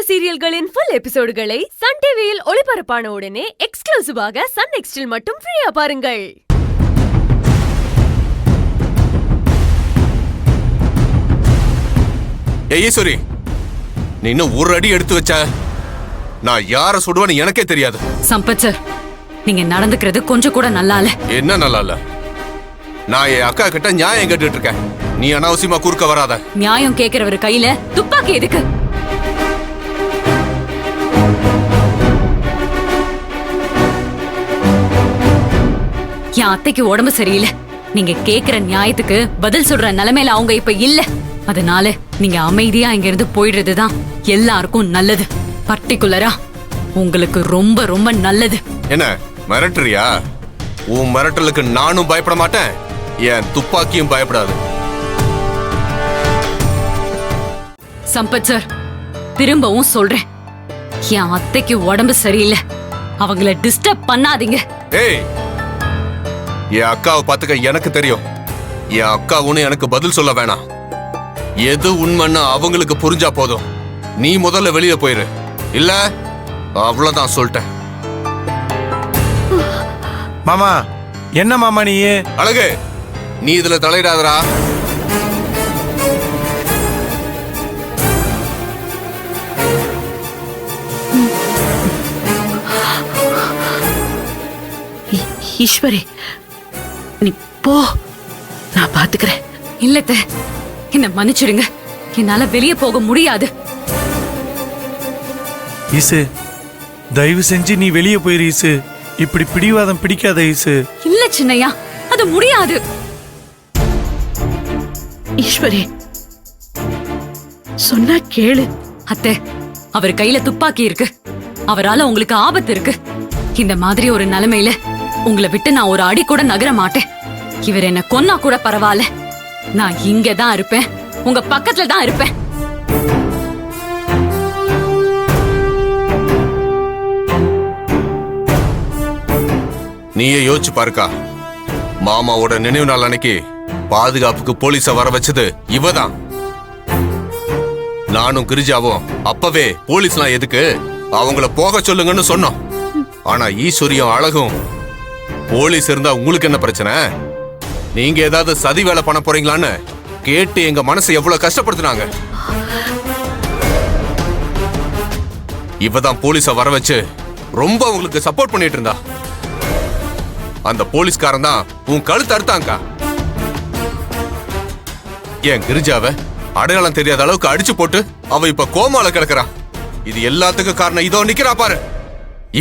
சீரியல்களின் full எபிசோடுகளை Sun டிவியில் ஒளிபரப்பான உடனே எக்ஸ்க்ளூசிவாக சன் நெக்ஸ்டில் மட்டும் ஃப்ரீயா பாருங்கள். ஈஸ்வரி, நீ இன்னும் ஒரு அடி எடுத்து வச்ச நான் யார சுடுவேன்னு எனக்கே தெரியாது. சம்பத் சார், நீங்க நடந்துக்கிறது கொஞ்சம் கூட நல்லா இல்ல. என்ன நல்லா இல்ல? நான் என் அக்கா கிட்ட நியாயம் கேட்டுட்டு இருக்கேன், நீ அனாவசியமா குறுக்க வராத. நியாயம் கேக்குறவர் கையில துப்பாக்கி எதுக்கு? என் அத்தைக்கு உடம்பு சரியில்லை. நீங்க கேக்குற நியாயத்துக்கு பதில் சொல்ற நிலைமையில அவங்க இப்ப இல்ல. அதனால நீங்க அமைதியா இங்க இருந்து போயிடுறதுதான் எல்லாருக்கும் நல்லது. பர்டிகுலரா உங்களுக்கு ரொம்ப ரொம்ப நல்லது. என்ன மிரட்டுறியா? உன் மிரட்டலுக்கு நானும் பயப்பட மாட்டேன், என் துப்பாக்கியும் பயப்படாது. சம்பத் சார், திரும்பவும் சொல்றேன், என் அத்தைக்கு உடம்பு சரியில்லை, அவங்கள டிஸ்டர்ப் பண்ணாதீங்க. ஏய், என் அக்காவை பாத்துக்க எனக்கு தெரியும். என் அக்கா ஒண்ணு எனக்கு பதில் சொல்ல வேணாம். எது உண்மைன்னு அவங்களுக்கு புரிஞ்சா போதும். நீ முதல்ல வெளியே போயிரு, இல்ல அவ்வளவுதான் சொல்லிட்டேன். மாமா, என்ன மாமா நீ? அழகு, நீ இதுல தலையிடாதடா. ஈஸ்வரி, நீ போ, நான் பாத்துக்கிறேன். இல்லத்த, என்ன மன்னிச்சிடுங்க, என்னால வெளியே போக முடியாது. ஈசு, தயவு செஞ்சு நீ வெளியே போயிரு ஈசு. இப்படி பிடிவாதம் பிடிக்காத ஈசு. இல்ல சின்னையா, அது முடியாது. ஈஸ்வரி, சொன்னா கேளு. அத்தை, அவர் கையில துப்பாக்கி இருக்கு, அவரால உங்களுக்கு ஆபத்து இருக்கு. இந்த மாதிரி ஒரு நிலைமையில உங்களை விட்டு நான் ஒரு அடி கூட நகர மாட்டேன். இவர் என்ன கொன்னா கூட பரவாயில்ல, நான் இங்க தான் இருப்பேன், உங்க பக்கத்துல தான் இருப்பேன். நீயே யோசிச்சு பாருக்கா, மாமாவோட நினைவு நாள் அன்னைக்கு பாதுகாப்புக்கு போலீஸ வர வச்சது இவதான். நானும் கிரிஜாவும் அப்பவே போலீஸ்லாம் எதுக்கு, அவங்கள போக சொல்லுங்கன்னு சொன்னோம். ஆனா ஈஸ்வரியும் அழகும், போலீஸ் இருந்தா உங்களுக்கு என்ன பிரச்சனை, நீங்க ஏதாவது சதி வேலை பண்ண போறீங்களான்னு கேட்டு எங்க மனசை எவ்வளவு கஷ்டப்படுத்தினாங்க. இவதான் போலீஸ வர வச்சு ரொம்ப உங்களுக்கு சப்போர்ட் பண்ணிட்டு இருந்தா. அந்த போலீஸ்காரன் தான் உன் கழுத்து அறுத்தாங்கா. என் கிரிஜாவை அடையாளம் தெரியாத அளவுக்கு அடிச்சு போட்டு அவ இப்ப கோமால கிடக்குறா. இது எல்லாத்துக்கும் காரணம் இதோ நிக்கிறா பாரு,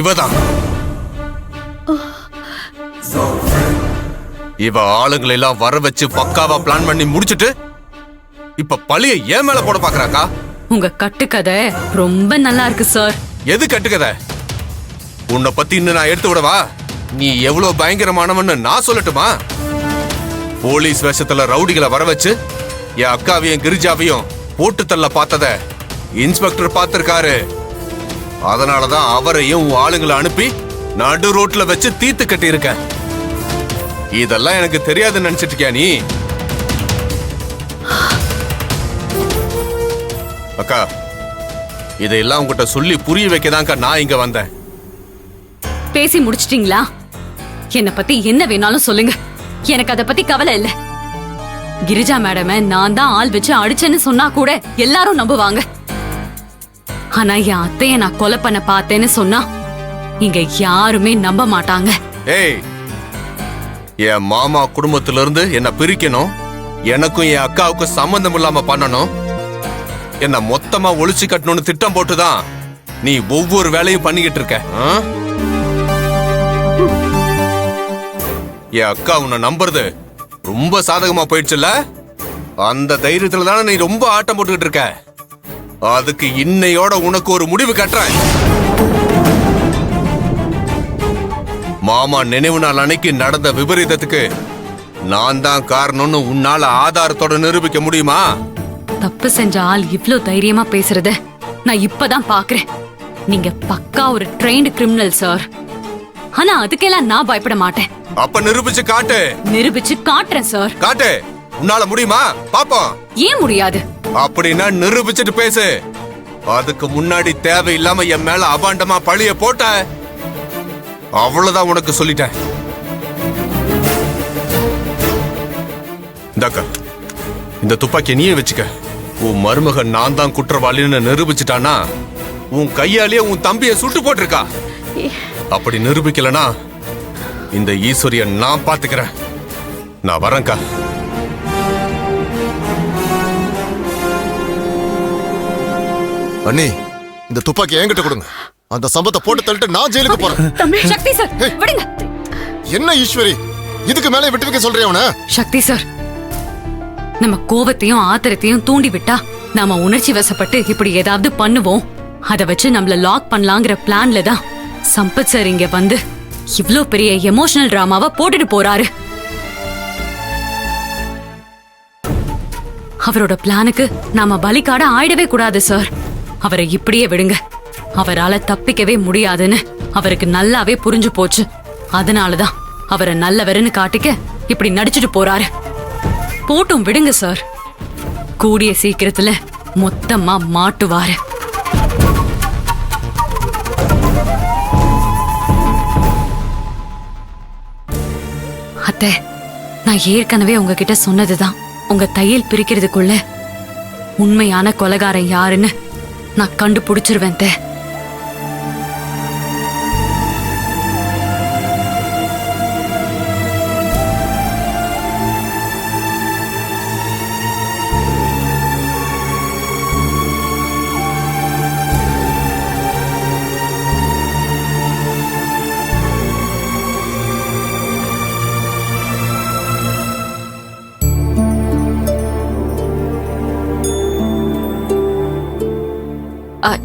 இவதான். இவ ஆளுங்களை எல்லாம் வர வச்சு பக்காவா பிளான் பண்ணி முடிச்சிட்டு இப்ப பழிய ஏன் மேல போட பாக்குறாக்கா. உங்க கட்டுக்கதை ரொம்ப நல்லா இருக்கு சார். எது கட்டுக்கதை? உன்னை பத்தி இன்னும் நான் எடுத்து விடவா? நீ எவ்வளவு பயங்கரமானவன்னு நான் சொல்லட்டுமா? போலீஸ் வேஷத்துல ரவுடிகளை வர வச்சு என் அக்காவையும் கிரிஜாவையும் போட்டு தள்ள பார்த்தத இன்ஸ்பெக்டர் பார்த்திருக்காரு. அதனாலதான் அவரையும் உன் ஆளுங்களை அனுப்பி நடு ரோட்ல வச்சு தீத்து கட்டி இருக்க. இதெல்லாம் எனக்கு தெரியாதுன்னு நினைச்சிட்டு இருக்கியா நீ? அக்கா, இதையெல்லாம் உங்ககிட்ட சொல்லி புரிய வைக்கதான்க்கா நான் இங்க வந்தேன். பேசி முடிச்சிட்டீங்களா? என்ன பத்தி என்ன வேணாலும் சொல்லுங்க, எனக்கு அத பத்தி கவலை இல்ல. கிரிஜா மேடம நான் தான் ஆள் வச்சு அடிச்சேன்னு சொன்னா கூட எல்லாரும் நம்புவாங்க. ஆனா என் அத்தைய நான் கொலை பண்ண பார்த்தேன்னு சொன்னா இங்க யாருமே நம்ப மாட்டாங்க. ஏய், என் மாமா குடும்பத்துல இருந்து என்ன பிரிக்கணும், எனக்கும் என் அக்காவுக்கும் சம்பந்தம் இல்லாம பண்ணணும், என்ன மொத்தமா ஒளிச்சு கட்டணும்னு திட்டம் போட்டுதான் நீ ஒவ்வொரு வேலையும் பண்ணிக்கிட்டு இருக்க. என் அக்கா உன்னை நம்புறது ரொம்ப சாதகமா போயிடுச்சுல்ல? அந்த தைரியத்துல தானே நீ ரொம்ப ஆட்டம் போட்டுக்கிட்டு இருக்க. அதுக்கு இன்னையோட உனக்கு ஒரு முடிவு கட்டுறேன். மாமா நினைவு நாள் அன்னைக்கு நடந்த விபரீதத்துக்கு நான் தான் காரணம்னு உன்னால ஆதாரத்தோட நிரூபிக்க முடியுமா? தப்பு செஞ்ச ஆள் இவ்ளோ தைரியமா பேசுறத நான் இப்பதான் பாக்குறேன். நீங்க பக்கா ஒரு ட்ரெயின்டு கிரிமினல் சார். ஆனா அதுக்கெல்லாம் நான் பயப்பட மாட்டேன். அப்ப நிரூபிச்சு காட்டு. நிரூபிச்சு காட்டுறேன் சார். காட்டு, உன்னால முடியுமா பாப்போம். ஏன் முடியாது? அப்படின்னா நிரூபிச்சுட்டு பேசு. அதுக்கு முன்னாடி தேவையில்லாம என் மேல அபாண்டமா பழிய போட்ட அவ்வளவுதான் உனக்கு சொல்லிட்டேன். இந்தாக்கா, இந்த துப்பாக்கியை நீயே வச்சுக்க. உன் மருமகன் நான் தான் குற்றவாளின்னு நிரூபிச்சுட்டானா உன் கையாலேயே உன் தம்பியை சுட்டு போட்டிருக்கா. அப்படி நிரூபிக்கலனா இந்த ஈஸ்வரிய நான் பாத்துக்கிறேன். நான் வரேன்க்கா. அண்ணி, இந்த துப்பாக்கி என்கிட்ட கொடுங்க. அந்த சம்பத்தை போட்டு தள்ளிட்டு நான் ஜெயிலுக்கு போறேன். சக்தி சார் விடுங்க. என்ன ஈஸ்வரி, இதுக்கு மேலே விட்டு வைக்க சொல்றியா அவன? சக்தி சார், நம்ம கோவத்தையும் ஆத்திரத்தையும் தூண்டி விட்டா நாம உணர்ச்சி வசப்பட்டு இப்படி ஏதாவது பண்ணுவோம். அத வச்சு நம்மள லாக் பண்ணலாங்கிற பிளான்ல தான் சம்பத் சார் இங்க வந்து இவ்ளோ பெரிய எமோஷனல் டிராமாவை போட்டுட்டு போறாரு. அவரோட பிளானுக்கு நாம பலிகாட ஆயிடவே கூடாது சார். அவரை இப்படியே விடுங்க. அவரால தப்பிக்கவே முடியாதுன்னு அவருக்கு நல்லாவே புரிஞ்சு போச்சு. அதனாலதான் அவரை நல்லவருன்னு காட்டிக்க இப்படி நடிச்சுட்டு போறாரு. போட்டும் விடுங்க சார். கூடிய சீக்கிரத்துல மொத்தமா மாட்டுவாரு. அத்தை, நான் ஏற்கனவே உங்ககிட்ட சொன்னதுதான். உங்க தையல் பிரிக்கிறதுக்குள்ள உண்மையான கொலைகாரன் யாருன்னு நான் கண்டுபிடிச்சிருவேன் அத்தை.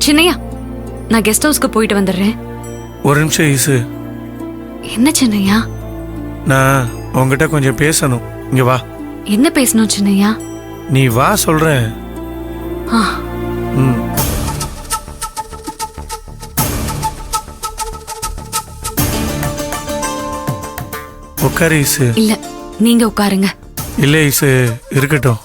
சின்னையா, நான் கெஸ்ட் ஹவுஸ்க்கு போயிட்டு வந்துடுறேன். ஒரு நிமிஷம் ஈசு, என்ன சின்னையா? நான் உங்ககிட்ட கொஞ்சம் பேசணும். இங்க வா. என்ன பேசணும் சின்னையா? நீ வா சொல்றேன். ஆ, ம். உட்காரு ஈசு. இல்ல, நீங்க உட்காருங்க. இல்ல ஈசு, இருக்கட்டும்.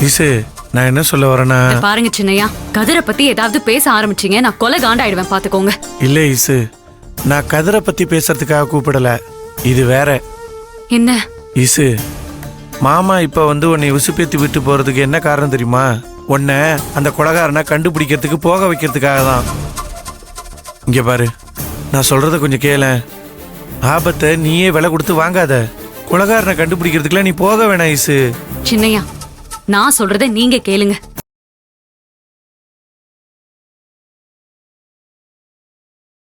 ஈசு, நான் என்ன சொல்ல வரேன்னா, இத பாருங்க சின்னையா, கதிரை பத்தி ஏதாவது பேச ஆரம்பிச்சீங்க நான் கொலை காண்டாயிடுவேன் பாத்துக்கோங்க. இல்ல ஈசு, நான் கதிரை பத்தி பேசுறதுக்காக கூப்பிடல. இது வேற. என்ன? ஈசு, மாமா இப்ப வந்து உன்னை உசுப்பேத்தி விட்டு போறதுக்கு என்ன காரணம் தெரியுமா? உன்னை அந்த கொலைகாரனை கண்டுபிடிக்கிறதுக்கு போக வைக்கிறதுக்காக தான். இங்க பாரு, நான் சொல்றத கொஞ்சம் கேள. ஆபத்தை நீயே விலை கொடுத்து வாங்காத. கொலைகாரனை கண்டுபிடிக்கிறதுக்குலாம் நீ போக வேணாம் ஈசு. சின்னையா, நான் சொல்றதை நீங்க கேளுங்க.